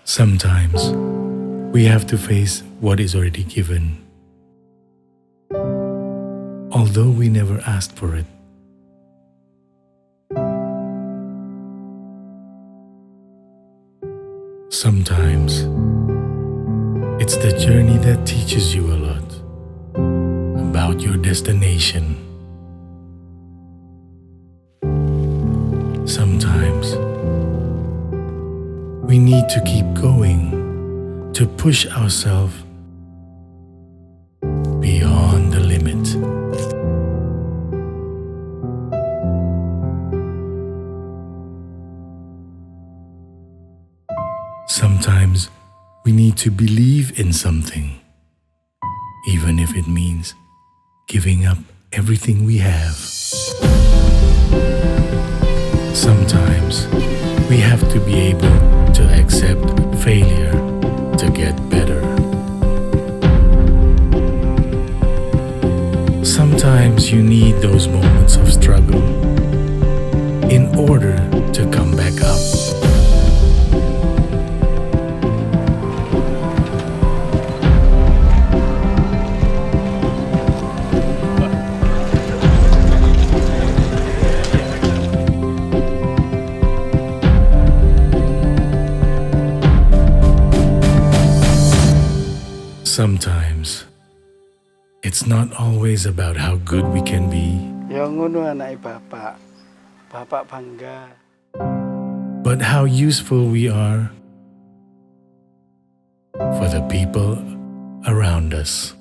Sometimes we have to face what is already given, although we never asked for it. Sometimes it's the journey that teaches you a lot about your destination. Sometimes we need to keep going to push ourselves beyond the limit. Sometimes we need to believe in something, even if it means giving up everything we have. Sometimes we have to be able to accept failure to get better. Sometimes you need those moments of struggle in order to come back up. Sometimes it's not always about how good we can be, Ya ngono anake bapak. Bapak bangga. but how useful we are for the people around us.